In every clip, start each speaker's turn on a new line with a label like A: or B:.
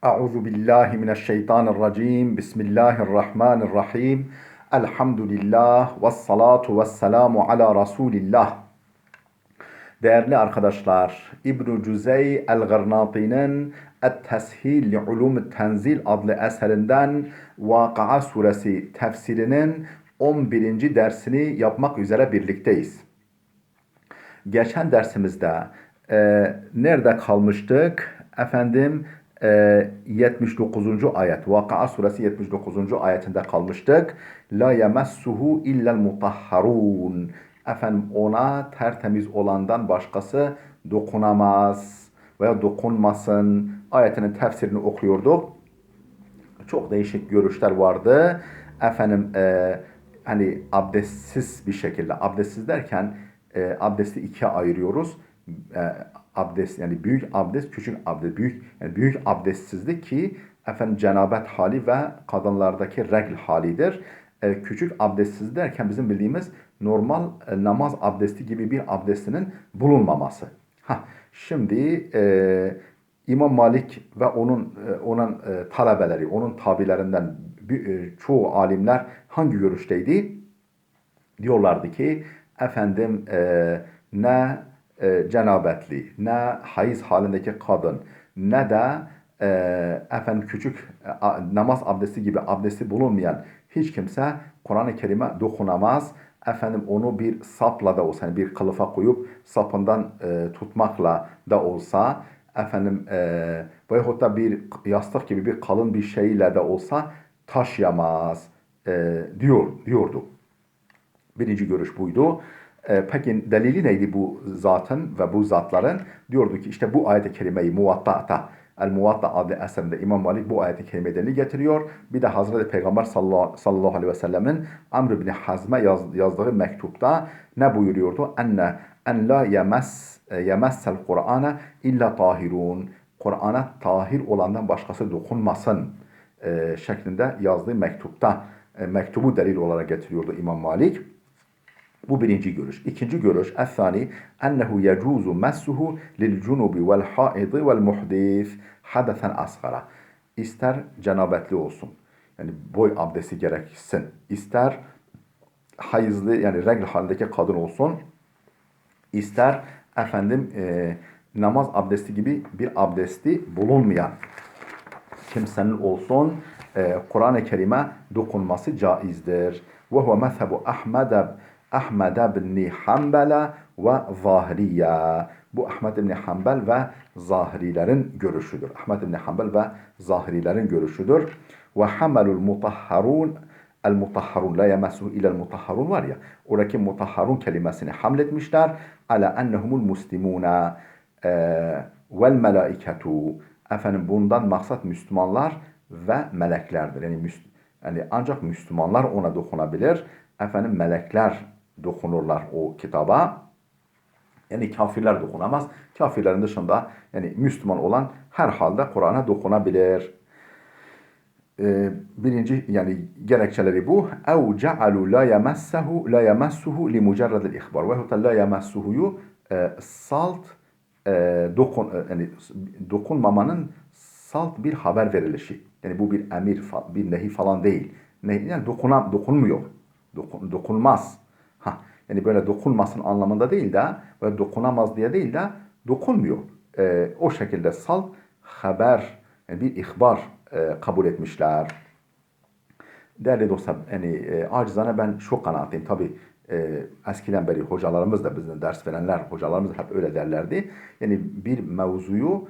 A: Euzu billahi mineşşeytanirracim. Bismillahirrahmanirrahim. Elhamdülillah ve salatu ve selamu ala Resulillah. Değerli arkadaşlar, İbn-i Cüzey el-Gırnati'nin Et-Teshil li Ulum-i Tenzil adlı eserinden Vakıa suresi tefsirinin 11. dersini yapmak üzere birlikteyiz. Geçen dersimizde nerede kalmıştık? 79. ayet. Vakıa suresi 79. ayetinde kalmıştık. La yemessuhu illel mutahharun. Ona tertemiz olandan başkası dokunamaz veya dokunmasın. Ayetinin tefsirini okuyorduk. Çok değişik görüşler vardı. Hani abdestsiz bir şekilde, abdestsiz derken abdesti ikiye ayırıyoruz. Abdest yani büyük abdest, küçük abdest, büyük abdestsizlik ki cenabet hali ve kadınlardaki regl halidir. Küçük abdestsiz derken bizim bildiğimiz normal namaz abdesti gibi bir abdestinin bulunmaması. Şimdi İmam Malik ve onun talebeleri, onun tabilerinden çoğu alimler hangi görüşteydi? Diyorlardı ki ne cenabetli, ne hayız halindeki kadın, ne de küçük namaz abdesti gibi abdesti bulunmayan hiç kimse Kur'an-ı Kerim'e dokunamaz. Onu bir sapla da olsa, yani bir kılıfa koyup sapından tutmakla da olsa, veyahut da bir yastık gibi bir kalın bir şeyle de olsa taşıyamaz diyordu. Birinci görüş buydu. Peki delili neydi bu zatın ve bu zatların? Diyordu ki işte bu ayet-i kerimeyi Muvatta'ta, El-Muvatta adlı eserinde İmam Malik bu ayet-i kerime delili getiriyor. Bir de Hazreti Peygamber sallallahu aleyhi ve sellemin Amr ibn Hazm'e yazdığı mektupta ne buyuruyordu? En la yemessel Kur'ana illa tahirun. Kur'an'a tahir olandan başkası dokunmasın şeklinde yazdığı mektupta mektubu delil olarak getiriyordu İmam Malik. Bu birinci görüş. İkinci görüş, el-thani, ennehu yecuzu messuhu lil cunubi vel haidi vel muhdis hadesen asgara. İster cenabetli olsun, yani boy abdesti gereksin, ister hayızlı yani regl halindeki kadın olsun, ister namaz abdesti gibi bir abdesti bulunmayan kimsenin olsun, Kur'an-ı Kerim'e dokunması caizdir. Ve huve mezhebu Ahmed ibn Hanbel ve Zahiriye. Bu Ahmed ibn Hanbel ve Zahirilerin görüşüdür. Ahmed ibn Hanbel ve Zahirilerin görüşüdür. Ve hamelul mutahharun el-mutahharun la yemessuhu ilel mutahharun var ya, oradaki mutahharun kelimesini hamletmişler. Ala ennehumul muslimuna vel melaiketu. Bundan maksat Müslümanlar ve meleklerdir. Yani ancak Müslümanlar ona dokunabilir. Melekler dokunurlar o kitaba. Yani kafirler dokunamaz. Kafirlerin dışında yani Müslüman olan her halde Kur'an'a dokunabilir. Birinci yani gerekçeleri bu. Ev cealu la yemessuhu li mucerredil ihbar. Veyahut da la yemessuhu'yu salt yani dokunmamanın salt bir haber verilişi. Yani bu bir emir, bir nehi falan değil. Yani dokunmuyor. Dokunmaz. Yani böyle dokunmasın anlamında değil de, böyle dokunamaz diye değil de dokunmuyor. O şekilde salt haber, yani bir ihbar kabul etmişler. Değerli dostlar, acizane ben şu kanaatteyim. Tabi eskiden beri hocalarımız da bizden ders verenler, hocalarımız hep öyle derlerdi. Yani bir mevzuyu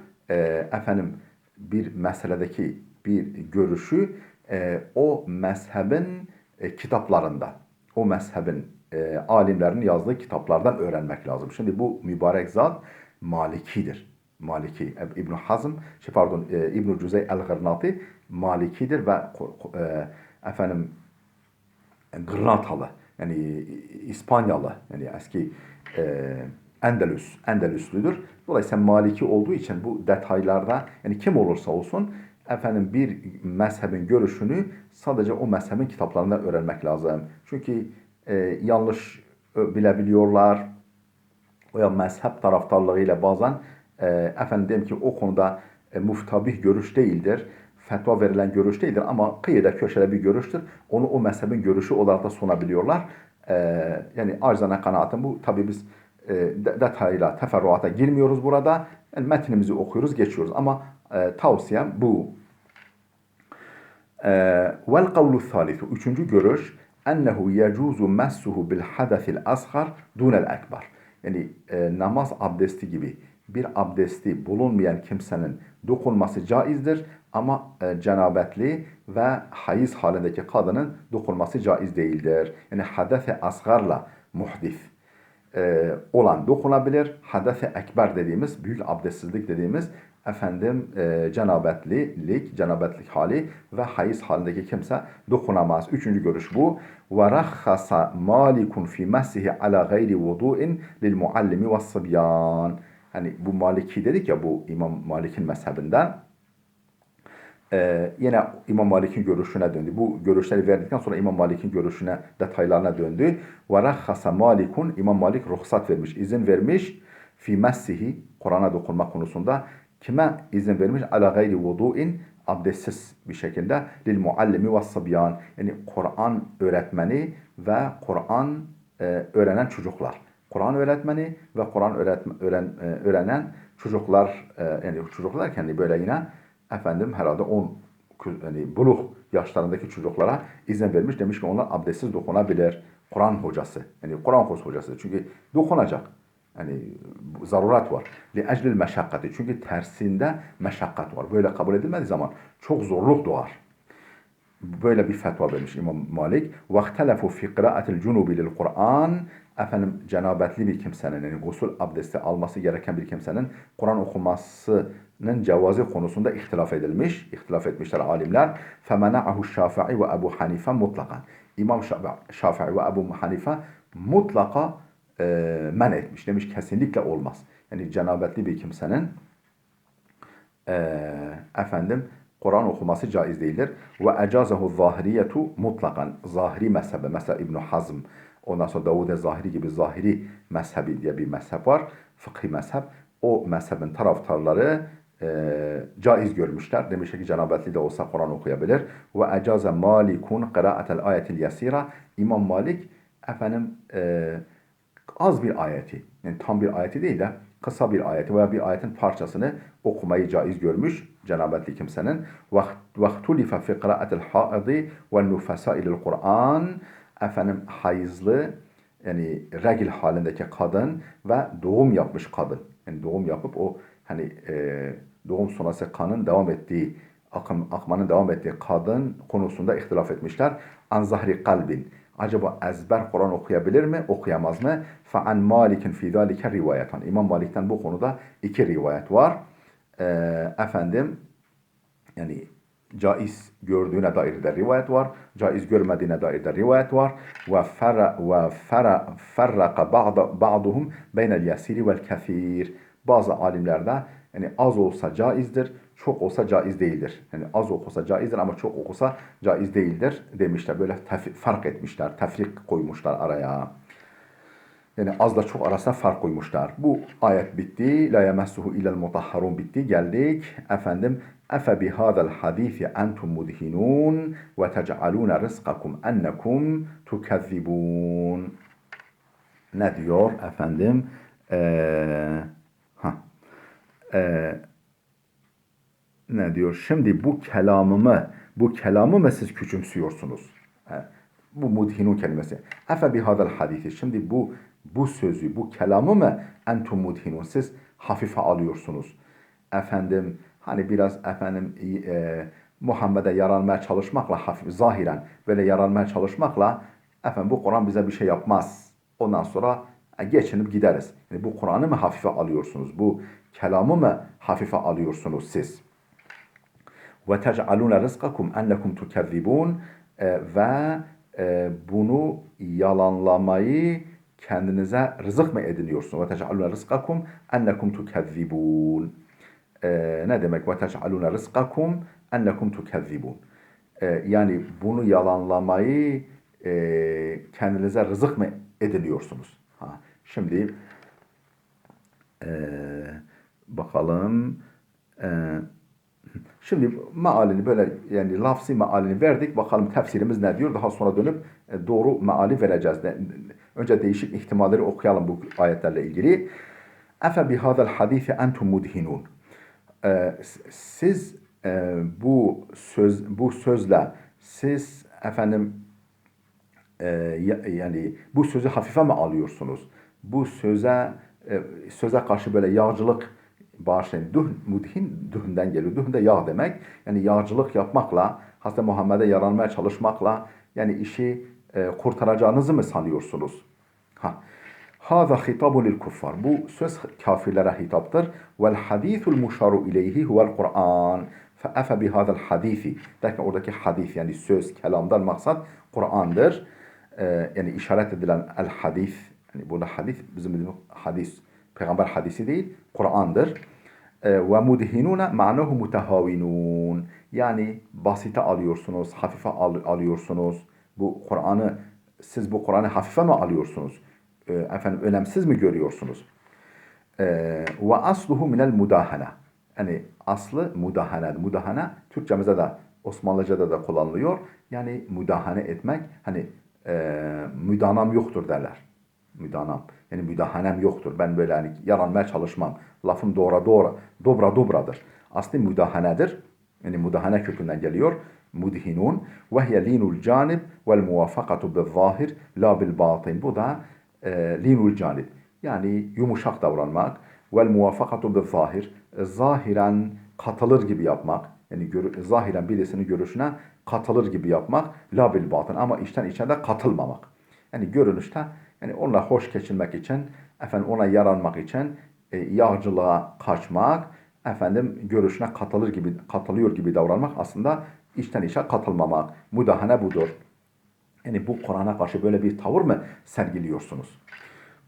A: bir meseledeki bir görüşü o mezhebin kitaplarında, o mezhebin alimlerinin yazdığı kitaplardan öğrenmek lazım. Şimdi bu mübarek zat Malikidir. Maliki, İbn Hazm, İbn Cüzey el-Gırnati Malikidir ve Gırnatalı, yani İspanyalı, yani eski Endülüslüdür. Dolayısıyla Maliki olduğu için bu detaylarda yani kim olursa olsun bir mezhebin görüşünü sadece o mezhebin kitaplarından öğrenmek lazım. Çünkü yanlış bilebiliyorlar veya mezhep taraftarlığıyla bazen diyelim ki o konuda muftabih görüş değildir. Fetva verilen görüş değildir ama kıyıda köşede bir görüştür. Onu o mezhebin görüşü olarak da sunabiliyorlar. Yani acizane kanaatim bu. Tabii biz detayla, teferruata girmiyoruz burada. Yani metnimizi okuyoruz, geçiyoruz ama tavsiyem bu. Vel kavlu thalithu. Üçüncü görüş. Ennehu yecuzu messuhu bil hadethil asgar dunel ekber. Yani namaz abdesti gibi bir abdesti bulunmayan kimsenin dokunması caizdir ama cenabetli ve hayız halindeki kadının dokunması caiz değildir. Yani hadeth-i asgarla muhdis olan dokunabilir. Hadeth-i ekber dediğimiz, büyük abdestsizlik dediğimiz cenabetlik hali ve hayız halindeki kimse dokunamaz. Üçüncü görüş bu. Ve rahhasa malikun fi messihi ala gayri vudu'in lil muallimi ve sıbyan. Hani bu Maliki dedik ya, bu İmam Malik'in mezhebinden. Yine İmam Malik'in görüşüne döndü. Bu görüşleri verdikten sonra İmam Malik'in görüşüne, detaylarına döndü. Ve rahhasa malikun, İmam Malik ruhsat vermiş, izin vermiş. Fi messihi, Kur'an'a dokunma konusunda. Kime izin vermiş? Ala gayri vudu'in, abdestsiz bir şekilde. Lil muallimi ve sıbyan. Yani Kur'an öğretmeni ve Kur'an öğrenen çocuklar. Kur'an öğretmeni ve Kur'an öğrenen çocuklar, yani çocuklar kendi böyle yine herhalde 10 yani buluğ yaşlarındaki çocuklara izin vermiş. Demiş ki onlar abdestsiz dokunabilir. Kur'an hocası. Yani Kur'an kursu hocası. Çünkü dokunacak. Yani zaruret var. Li eclil meşakkati. Çünkü tersinde meşakkat var. Böyle kabul edilmediği zaman çok zorluk doğar. Böyle bir fetva vermiş İmam Malik. وَاخْتَلَفُوا فِي قِرَاءَةِ الْجُنُوبِ لِلْقُرْآنِ. Cenabetli bir kimsenin, yani gusül abdesti alması gereken bir kimsenin Kur'an okumasının cevazı konusunda ihtilaf etmişler alimler. فَمَنَعَهُ الشَّافِعِ ve Ebu Hanife mutlakan. İmam Şafii ve Ebu Hanife mutlaka men etmiş. Demiş kesinlikle olmaz. Yani cenabetli bir kimsenin Kur'an okuması caiz değildir. Ve ecazehu zahiriyetu mutlakan. Zahiri mezhebe. Mesela İbn Hazm, ondan sonra Davud Zahiri gibi Zahiri mezhebi diye bir mezhep var. Fıkhi mezhep. O mezhebin taraftarları caiz görmüşler. Demişler ki cenabetli de olsa Kur'an okuyabilir. Ve ecaze malikun kıraatel ayetil yasira. İmam Malik az bir ayeti, yani tam bir ayeti değil de kısa bir ayeti veya bir ayetin parçasını okumayı caiz görmüş cenabetli kimsenin. وَاخْتُلِفَ فِي قِرَاءَةِ الْحَائِضِ وَالنُّفَسَاءِ لِلْقُرْآنِ. Hayızlı, yani regil halindeki kadın ve doğum yapmış kadın. Yani doğum yapıp o doğum sonrası kanın devam ettiği, akmanın devam ettiği kadın konusunda ihtilaf etmişler. An zahri kalbin. Acaba ezber Kur'an okuyabilir mi, okuyamaz mı? Fa'an Malik'in fi zalike rivayetan. İmam Malik'ten bu konuda iki rivayet var. Yani caiz gördüğüne dair de rivayet var. Caiz görmediğine dair de rivayet var. Ve ferraka ba'duhum beynel yasiri vel kefir. Bazı alimlerde yani az olsa caizdir, çok olsa caiz değildir. Yani az okusa caizdir ama çok okusa caiz değildir demişler. Böyle fark etmişler, tefrik koymuşlar araya. Yani azla çok arasında fark koymuşlar. Bu ayet bitti. La yemessuhu ilel mutahharun bitti. Geldik. Efe bihadal hadisi entum mudhinun ve tec'aluna rizqakum ennekum tukezzibun. Ne diyor efendim? Ha. Ne diyor? Şimdi bu kelamımı siz küçümsüyorsunuz. Bu mudhinun kelimesi. Efe bihadal hadisi. Şimdi bu sözü, bu kelamı mı entum mudhinun, siz hafife alıyorsunuz. Hani biraz Muhammed'e yaranmaya çalışmakla, hafif zahiren böyle yaranmaya çalışmakla bu Kur'an bize bir şey yapmaz. Ondan sonra geçinip gideriz. Yani bu Kur'an'ı mı hafife alıyorsunuz? Bu kelamı mı hafife alıyorsunuz siz? Ve tec'alûne rizqakum ennekum tukezzibûn. Ve bunu yalanlamayı kendinize rızık mı ediniyorsunuz? Ve tec'alûne rizqakum ennekum tukezzibûn. Ne demek? Ve tec'alûne rizqakum ennekum tukezzibûn. Yani bunu yalanlamayı kendinize rızık mı ediniyorsunuz? Şimdi bakalım. Şimdi mealini böyle yani lafzi mealini verdik. Bakalım tefsirimiz ne diyor? Daha sonra dönüp doğru meali vereceğiz. Önce değişik ihtimalleri okuyalım bu ayetlerle ilgili. Efe bihadel hadisi entum mudhinun. Siz bu sözle siz efendim yani bu sözü hafife mi alıyorsunuz? Bu söze karşı böyle yağcılık bağışlayın. Mudhin dühünden geliyor. Dühün de yağ demek. Yani yağcılık yapmakla, Hz. Muhammed'e yaranmaya çalışmakla yani işi kurtaracağınızı mı sanıyorsunuz? Ha. Hâzâ hitabun lil kuffar. Bu söz kafirlere hitaptır. Vel hadîthul muşaru ileyhi huvel Kur'an. Fe'efe bihâzel hadîthi. Derken oradaki hadis yani söz, kelamdan maksat Kur'an'dır. Yani işaret edilen el hadis. Yani burada hadis bizim hadis, peygamber hadisi değil, Kur'an'dır. Ve mudhinuna ma'nahu mutehavinun. Yani basite alıyorsunuz, hafife alıyorsunuz. Siz bu Kur'an'ı hafife mi alıyorsunuz? Efendim önemsiz mi görüyorsunuz? Ve asluhu minel mudahana. Yani aslı mudahane. Mudahane Türkçemizde de Osmanlıca'da da kullanılıyor. Yani mudahane etmek hani müdanam yoktur derler. Müdanam. Yani müdahanem yoktur. Ben böyle hani yaranmaya çalışmam. Lafım dobra dobradır. Aslı müdahanedir. Yani müdahane kökünden geliyor. Mudhinun ve hiye linul canib vel muvafakatu bil zahir la bil batin. Bu da linul canib. Yani yumuşak davranmak vel muvafakatu bil zahir. Zahiren katılır gibi yapmak. Yani zahiren birisinin görüşüne katılır gibi yapmak. La bil batın. Ama içten içe de katılmamak. Yani görünüşte yani onunla hoş geçinmek için, efendim ona yaranmak için yağcılığa kaçmak, efendim görüşüne katılıyor gibi davranmak aslında içten içe katılmamak. Müdahale budur. Yani bu Kur'an'a karşı böyle bir tavır mı sergiliyorsunuz?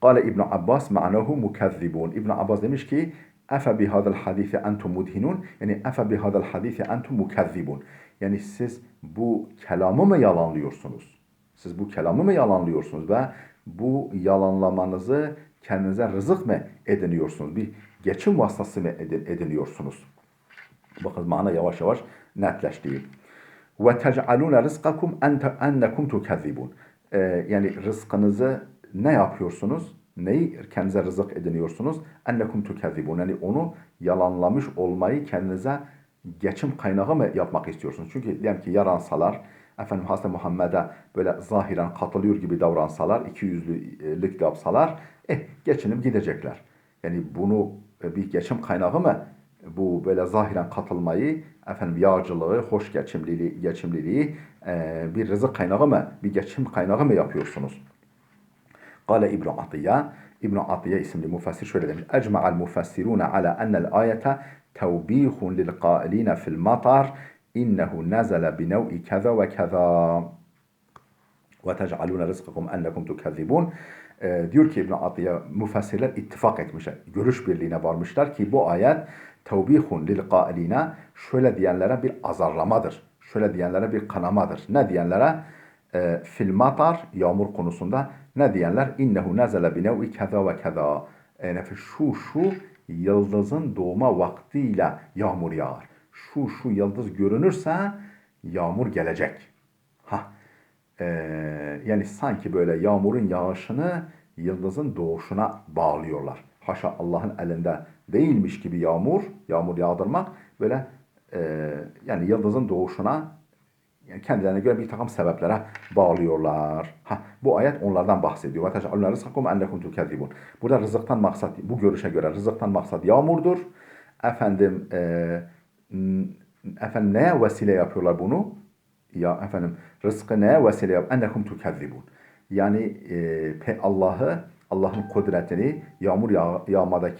A: Kale İbn Abbas ma'nahu mukezzibun. İbn Abbas demiş ki efe bihadal hadisi entum mudhinun. Yani efe bihadal hadisi entum mukezzibun. Yani siz bu kelamı mı yalanlıyorsunuz? Siz bu kelamı mı yalanlıyorsunuz ve bu yalanlamanızı kendinize rızık mı ediniyorsunuz? Bir geçim vasıtası mı ediniyorsunuz? Bakın mana yavaş yavaş netleşti. Ve tec'alûne rizkakum ennekum tukezzibun. Yani rızkınızı ne yapıyorsunuz? Neyi kendinize rızık ediniyorsunuz? Ennekum tukezzibun. Yani onu yalanlamış olmayı kendinize geçim kaynağı mı yapmak istiyorsunuz? Çünkü diyelim ki yaransalar, efendim Hazreti Muhammed'e böyle zahiren katılıyor gibi davransalar, ikiyüzlülük yapsalar, geçinip gidecekler. Yani bunu bir geçim kaynağı mı bu böyle zahiren katılmayı, efendim yağcılığı, hoş geçimliliği bir rızık kaynağı mı, bir geçim kaynağı mı yapıyorsunuz? Kale İbn Atiyye, İbn Atiyye isimli müfessir şöyle demiş. Ecma'al mufassiruna ala ennel ayete tevbihun lil qailine fil matar innehu nazala bi nev'i keza ve keza ve tec'alûne rizkakum ennekum tukezzibun. Diyor ki İbn Atiyye müfessirler ittifak etmişler. Görüş birliğine varmışlar ki bu ayet tevbihun lil qailine şöyle diyenlere bir azarlamadır. Şöyle diyenlere bir kanamadır. Ne diyenlere? Fil matar yağmur konusunda ne diyenler? İnnehu nezele bi nev'i keza ve keza. Yani şu yıldızın doğma vaktiyle yağmur yağar. Şu yıldız görünürse yağmur gelecek. Ha. Yani sanki böyle yağmurun yağışını yıldızın doğuşuna bağlıyorlar. Haşa Allah'ın elinde değilmiş gibi yağmur yağdırmak böyle yani yıldızın doğuşuna yani kendilerine göre bir takım sebeplere bağlıyorlar. Bu ayet onlardan bahsediyor. وَتَجْعَلُونَ رِزْقَكُمْ اَنَّكُمْ تُكَذِّبُونَ. Burada rızıktan maksat, bu görüşe göre rızıktan maksat yağmurdur. Efendim, neye vesile yapıyorlar bunu? Ya efendim, rızkı neye vesile yap? اَنَّكُمْ تُكَذِّبُونَ. Yani Allah'ın kudretini,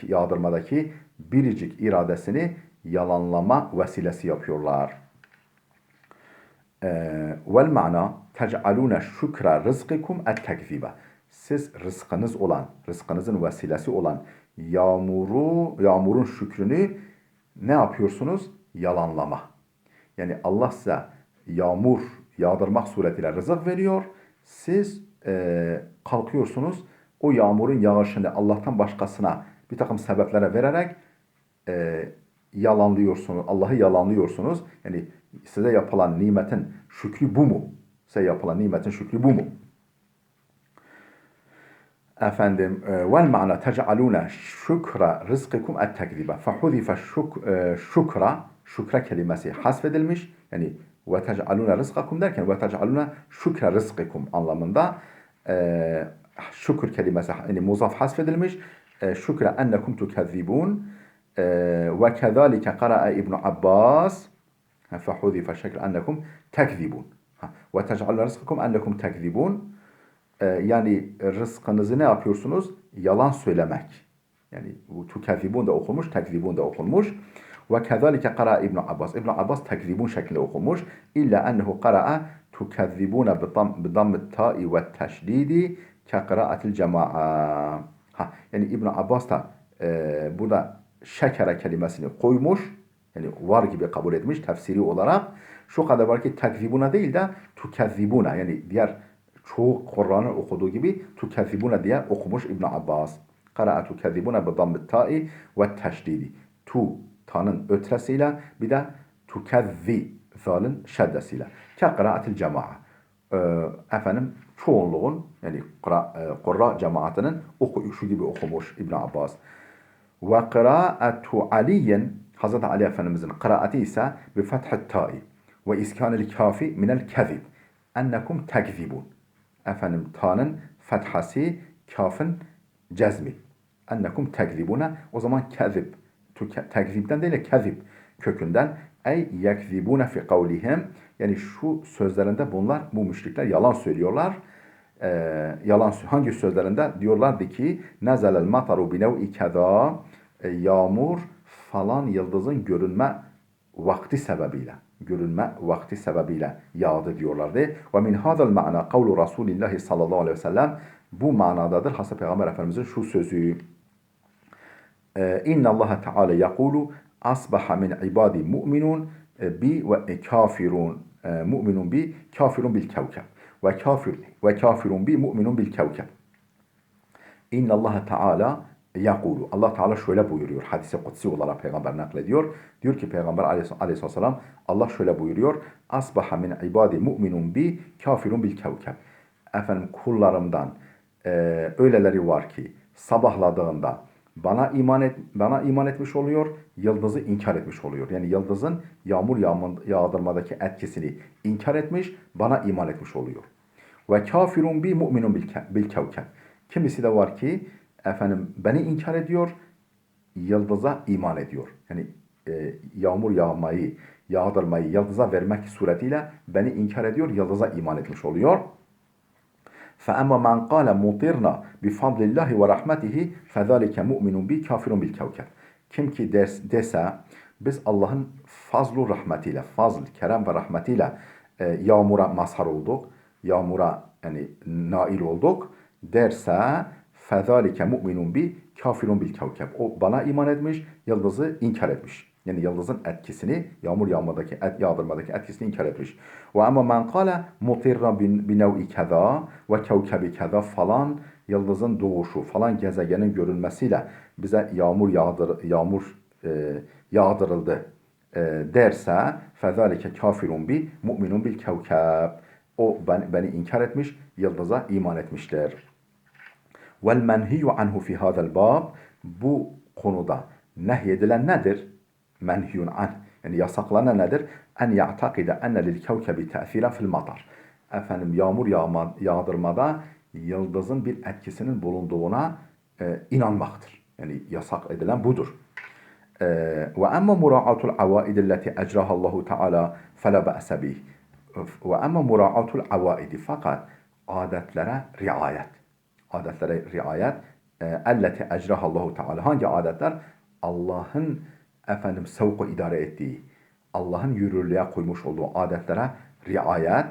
A: yağdırmadaki biricik iradesini yalanlama vesilesi yapıyorlar. Vel ma'na tec'alûne şükre rızkikum et tekzibe. Siz rızkınızın vesilesi olan yağmurun şükrünü ne yapıyorsunuz? Yalanlama. Yani Allah size yağmur yağdırmak suretiyle rızık veriyor. Siz kalkıyorsunuz o yağmurun yağışını Allah'tan başkasına bir takım sebeplere vererek yalanlıyorsunuz, Allah'ı yalanlıyorsunuz. Yani size yapılan nimetin şükrü bu mu? Size yapılan nimetin şükrü bu mu? Efendim, vel ma'na tec'aluna şükra rızkıkum et tekzibe. Fehuzife şükra kelimesi hasfedilmiş. Yani ve tec'aluna rızkakum derken ve tec'aluna şükra rızkıkum anlamında şükür kelimesi yani muzaf hasfedilmiş. Şükra ennekum tukezzibun. Ve kezalike kara'a İbn Abbas. Fehuzife şekl ennekum tekzibun. Ve tec'aluna rızkakum ennekum tekzibun. Yani rızkınızı ne yapıyorsunuz? Yalan söylemek. Yani bu tukezibun da okunmuş, tekzibun da okunmuş. Ve kezalike kara İbn Abbas. İbn Abbas tekzibun şeklinde okunmuş. İlla ennehu kara'a tukezibuna bidammet ta'i ve teşdidi ke kıraatil cema'a. Yani İbn Abbas da burada şekere kelimesini koymuş. Yani var gibi kabul etmiş tefsiri olarak. Şu kadar var ki tekzibuna değil de tukezibuna yani diğer çoğu Kur'an'ın okuduğu gibi tukezzibuna diye okumuş İbn Abbas. Kara'a tukezzibuna bi dammi ta'i ve teşdidi. Tu ta'nın ötresiyle bir de tukezzi zalın şeddesiyle. Ke kıraatil cema'a. Efendim çoğunluğun yani Kurra cemaatinin okuyuşu gibi okumuş İbn Abbas. Ve kıra'atu Ali'nin Hazreti Ali Efendimizin kıraati ise bi fethü ta'i ve iskanil kafi minel kezib. Ennekum tekzibun. Efendim ta'nın fethası kafın cezmi. Ennekum tekzibuna. O zaman kezib. Tekzibden değil de kezib kökünden. Ey yekzibuna fi kavlihim. Yani şu sözlerinde bunlar bu müşrikler yalan söylüyorlar. Hangi sözlerinde diyorlardı ki nezelel mataru binev'i keza yağmur falan yıldızın görünme vakti sebebiyle yağdı diyorlardı. Ve min hadal ma'na kavlu Resulullah sallallahu aleyhi ve sellem bu manadadır. Hazreti Peygamber Efendimizin şu sözü. İnna Allah Teala yaqulu asbaha min ibadi mu'minun bi ve kafirun mu'minun bi kafirun bil kevkeb ve kafirun bi mu'minun bil kevkeb. İnna Allah Teala yakulu. Allah Teala şöyle buyuruyor. Hadis-i kutsi olarak peygamber naklediyor. Diyor ki peygamber aleyhisselam Allah şöyle buyuruyor. Asbaha min ibadi mu'minun bi kafirun bil kevkeb. Efendim kullarımdan öyleleri var ki sabahladığında bana iman etmiş oluyor, yıldızı inkar etmiş oluyor. Yani yıldızın yağmur yağdırmadaki etkisini inkar etmiş, bana iman etmiş oluyor. Ve kafirun bi mu'minun bil kevkeb. Kimisi de var ki efendim beni inkar ediyor, yıldıza iman ediyor. Yani yağmur yağdırmayı yıldıza vermek suretiyle beni inkar ediyor, yıldıza iman etmiş oluyor. فَأَمَّا مَنْ قَالَ مُطِرْنَا بِفَضْلِ اللّٰهِ وَرَحْمَتِهِ فَذَٰلِكَ مُؤْمِنٌ بِي كَافِرٌ بِالْكَوْكَبِ. Kim ki dese biz Allah'ın fazlu rahmetiyle, kerem ve rahmetiyle yağmura mazhar olduk, yağmura yani nail olduk derse فَذَٰلِكَ مُؤْمِنٌ بِي كَافِرٌ بِالْكَوْكَبِ. O bana iman etmiş, yıldızı inkar etmiş. Yani yıldızın etkisini, yağmur yağdırmadaki etkisini inkar etmiş. Ve ama men kâle mutirra binev'i keza ve kevkebi keza falan yıldızın doğuşu, falan gezegenin görünmesiyle bize yağmur yağdırıldı derse fezalike kafirun bi mu'minun bil kevkeb. O beni inkar etmiş, yıldıza iman etmişler. Vel menhiyu anhu fi hadal bab. Bu konuda nehyedilen nedir? Menhiyun an. Yani yasaklanan nedir? En ya'takide enne lil kevkebi te'siren fil matar. Efendim yağmur yağdırmada yıldızın bir etkisinin bulunduğuna inanmaktır. Yani yasak edilen budur. Ve emme mura'atul avaid allati ecraha Allahu Teala fela ba'se bih. Ve emme mura'atul avaidi fakat adetlere riayet. Adetlere riayet elleti ecraha Allahu Teala. Hangi adetler? Allah'ın efendim sevku idare ettiği, Allah'ın yürürlüğe koymuş olduğu adetlere riayet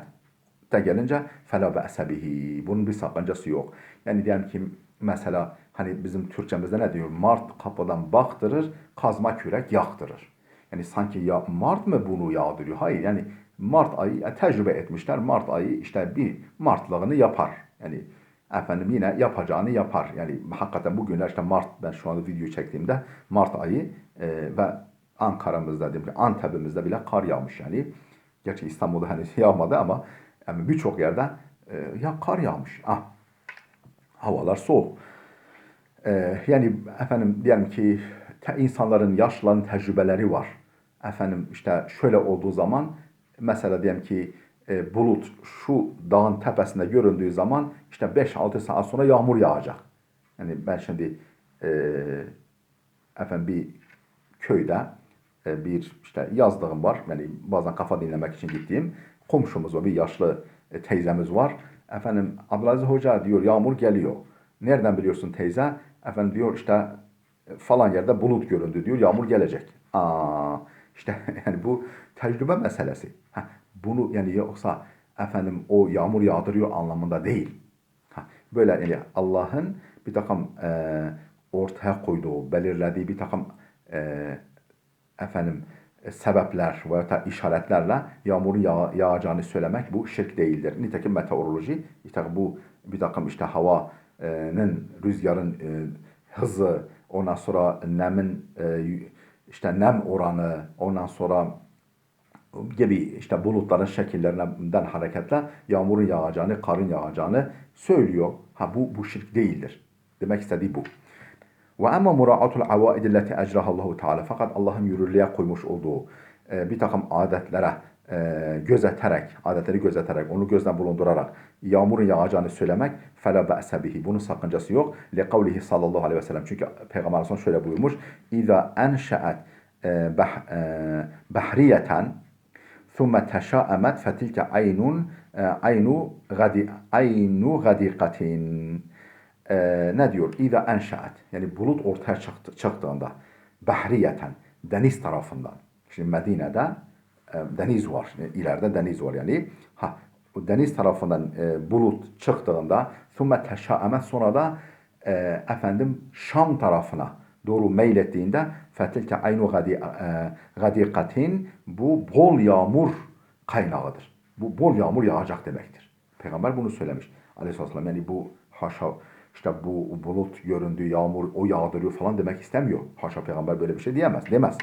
A: de gelince fela be'se bihi. Bunun bir sakıncası yok. Yani diyelim ki mesela hani bizim Türkçemizde ne diyor? Mart kapıdan baktırır, kazma kürek yaktırır. Yani sanki ya Mart mı bunu yağdırıyor? Hayır yani Mart ayı tecrübe etmişler. Mart ayı işte bir Martlığını yapar. Yani efendim yine yapacağını yapar. Yani hakikaten bugünler işte Mart, ben şu anda video çektiğimde Mart ayı ve Ankara'mızda, diyelim ki Antep'imizde bile kar yağmış yani. Gerçi İstanbul'da henüz yağmadı ama yani birçok yerde ya kar yağmış. Havalar soğuk. Yani efendim diyelim ki insanların, yaşlıların tecrübeleri var. Efendim işte şöyle olduğu zaman mesela diyelim ki bulut şu dağın tepesinde göründüğü zaman işte 5-6 saat sonra yağmur yağacak. Yani ben şimdi e, efendim bir köyde bir işte yazlığım var. Yani bazen kafa dinlemek için gittiğim komşumuz var. Bir yaşlı teyzemiz var. Efendim Abdülaziz Hoca diyor yağmur geliyor. Nereden biliyorsun teyze? Efendim diyor işte falan yerde bulut göründü diyor. Yağmur gelecek. İşte yani bu tecrübe meselesi. Bunu yani yoksa efendim o yağmur yağdırıyor anlamında değil. Böyle yani Allah'ın bir takım ortaya koyduğu, belirlediği bir takım e, efendim sebepler veya da işaretlerle yağmurun yağacağını söylemek bu şirk değildir. Nitekim meteoroloji işte bu bir takım işte havanın, rüzgarın hızı, ondan sonra nemin işte nem oranı, ondan sonra gibi işte bulutların şekillerinden hareketle yağmurun yağacağını, karın yağacağını söylüyor. Bu şirk değildir. Demek istediği bu. Ve ama mura'atul avaid allati ecraha Allahu Teala, fakat Allah'ın yürürlüğe koymuş olduğu bir takım adetlere gözeterek, adetleri gözeterek, onu gözden bulundurarak yağmurun yağacağını söylemek fela ba'se bihi. Bunun sakıncası yok. Li kavlihi sallallahu aleyhi ve sellem. Çünkü Peygamber Aleyhisselam şöyle buyurmuş. İza enşa'at bahriyeten ثم تشاءمت فتلك عين غديقة. Ne diyor? İza enşaat. Yani bulut ortaya çıktığında bahriyeten, deniz tarafından. Şimdi Medine'de deniz var. İleride deniz var yani. O deniz tarafından bulut çıktığında ثُمَّ تَشَاءَمَتْ, sonra da efendim Şam tarafına doğru meylettiğinde فَتِلْكَ عَيْنُ غَدِيقَةٍ, bu bol yağmur kaynağıdır. Bu bol yağmur yağacak demektir. Peygamber bunu söylemiş. Aleyhisselam yani bu haşa işte bu bulut göründüğü yağmur o yağdırıyor falan demek istemiyor. Haşa Peygamber böyle bir şey diyemez. Demez.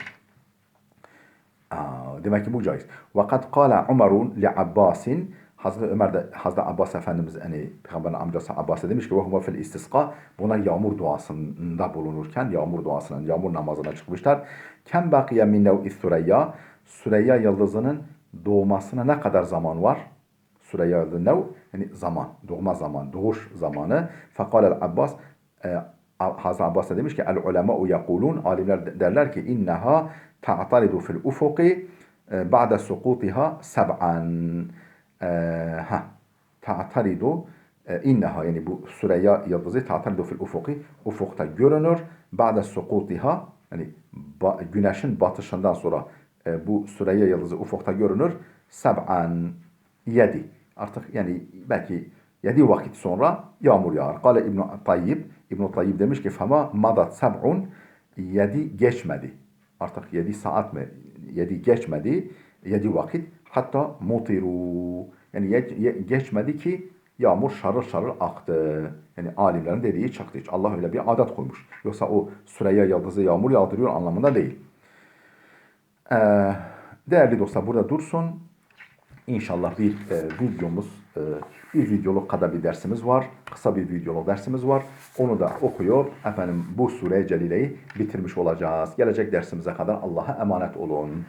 A: Demek ki bu caiz. Vakat kâle Umarun li Abbasin, Hazreti Ömer de Hazreti Abbas Efendimiz yani Peygamberin amcası Abbas'a demiş ki ve huve fil istisqa, buna yağmur duasında bulunurken yağmur duasının yağmur namazına çıkmışlar. Kem bakiye min nev'is Süreyya, Süreyya yıldızının doğmasına ne kadar zaman var? Süreyya yıldızı nev yani zaman, doğma zaman, doğuş zamanı. Fekâlel Abbas, Hazreti Abbas da demiş ki el ulemâ'u yekulun, alimler derler ki inneha ta'taridu fil ufuki ba'de sukutiha seb'an. Ta'taridu inneha, yani bu Süreyya yıldızı ta'taridu fil ufuki, ufukta görünür. Ba'de sukutiha, yani güneşin batışından sonra bu Süreyya yıldızı ufukta görünür. Seb'an, 7. Artık yani belki 7 vakit sonra yağmur yağar. Kale İbn-i Tayyib, İbn-i Tayyib demiş ki fema madat seb'un, 7 geçmedi. Artık 7 saat mi? 7 geçmedi. 7 vakit. Hatta mutiru. Yani geçmedi ki yağmur şarıl şarıl aktı. Yani alimlerin dediği çıktı. Allah öyle bir adet koymuş. Yoksa o Süreyya yıldızı yağmur yağdırıyor anlamında değil. Değerli dostlar, burada dursun. İnşallah bir videomuz, bir videoluk kadar bir dersimiz var. Kısa bir videoluk dersimiz var. Onu da okuyor. Efendim bu Sure-i Celile'yi bitirmiş olacağız. Gelecek dersimize kadar Allah'a emanet olun.